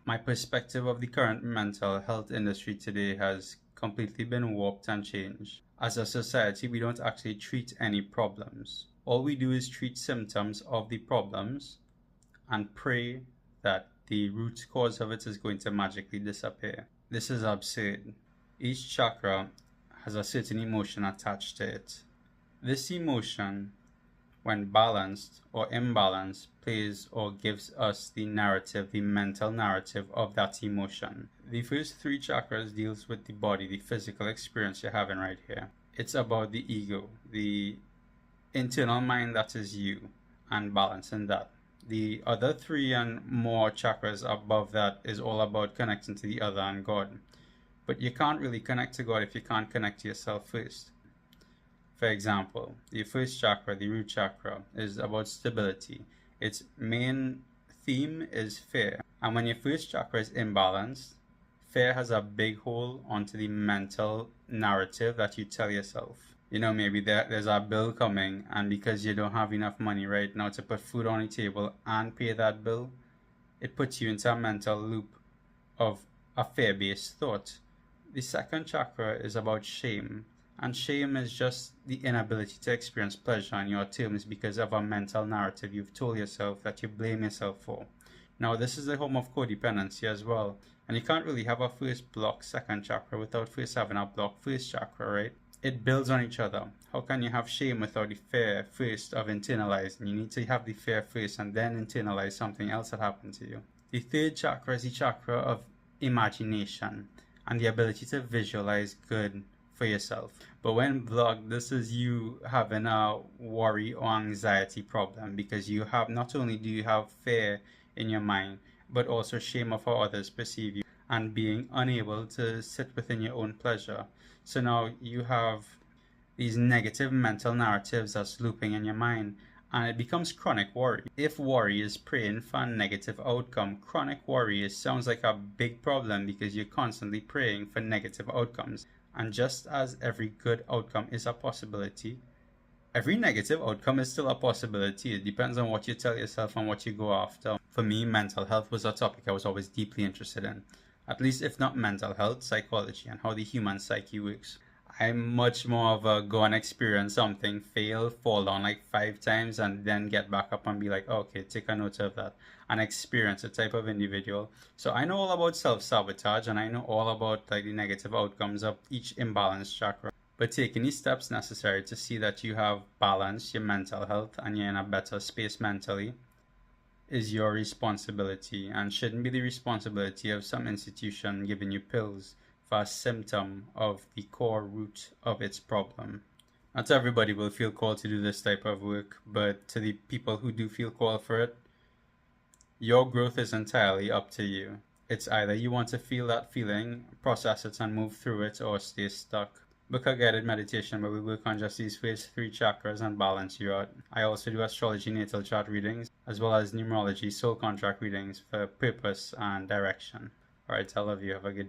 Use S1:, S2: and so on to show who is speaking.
S1: My perspective of the current mental health industry today has completely been warped and changed. As a society, we don't actually treat any problems. All we do is treat symptoms of the problems and pray that the root cause of it is going to magically disappear. This is absurd. Each chakra has a certain emotion attached to it. This emotion, when balanced or imbalanced, plays or gives us the narrative, the mental narrative of that emotion. The first three chakras deals with the body, the physical experience you're having right here. It's about the ego, the internal mind that is you, and balancing that. The other three and more chakras above that is all about connecting to the other and God. But you can't really connect to God if you can't connect to yourself first. For example, the first chakra, the root chakra, is about stability. Its main theme is fear. And when your first chakra is imbalanced, fear has a big hold onto the mental narrative that you tell yourself. You know, maybe there's a bill coming, and because you don't have enough money right now to put food on the table and pay that bill, it puts you into a mental loop of a fear-based thought. The second chakra is about shame. And shame is just the inability to experience pleasure on your terms because of a mental narrative you've told yourself that you blame yourself for. Now, this is the home of codependency as well. And you can't really have a first block second chakra without first having a block first chakra, right? It builds on each other. How can you have shame without the fear first of internalizing? You need to have the fear first and then internalize something else that happened to you. The third chakra is the chakra of imagination and the ability to visualize good for yourself. But when blocked, this is you having a worry or anxiety problem because you have, not only do you have fear in your mind, but also shame of how others perceive you and being unable to sit within your own pleasure. So now you have these negative mental narratives that's looping in your mind, and it becomes chronic worry. If worry is praying for a negative outcome, chronic worry sounds like a big problem because you're constantly praying for negative outcomes. And just as every good outcome is a possibility, every negative outcome is still a possibility. It depends on what you tell yourself and what you go after. For me, mental health was a topic I was always deeply interested in. At least if not mental health, psychology and how the human psyche works. I'm much more of a go and experience something, fail, fall down like 5 times and then get back up and be like, okay, take a note of that and experience a type of individual. So I know all about self-sabotage and I know all about like the negative outcomes of each imbalanced chakra. But taking the steps necessary to see that you have balanced your mental health and you're in a better space mentally is your responsibility and shouldn't be the responsibility of some institution giving you pills for a symptom of the core root of its problem. Not everybody will feel called to do this type of work, but to the people who do feel called for it, your growth is entirely up to you. It's either you want to feel that feeling, process it and move through it, or stay stuck. Book a guided meditation where we work on just these first 3 chakras and balance you out. I also do astrology natal chart readings, as well as numerology soul contract readings for purpose and direction. Alright, I love you. Have a good day.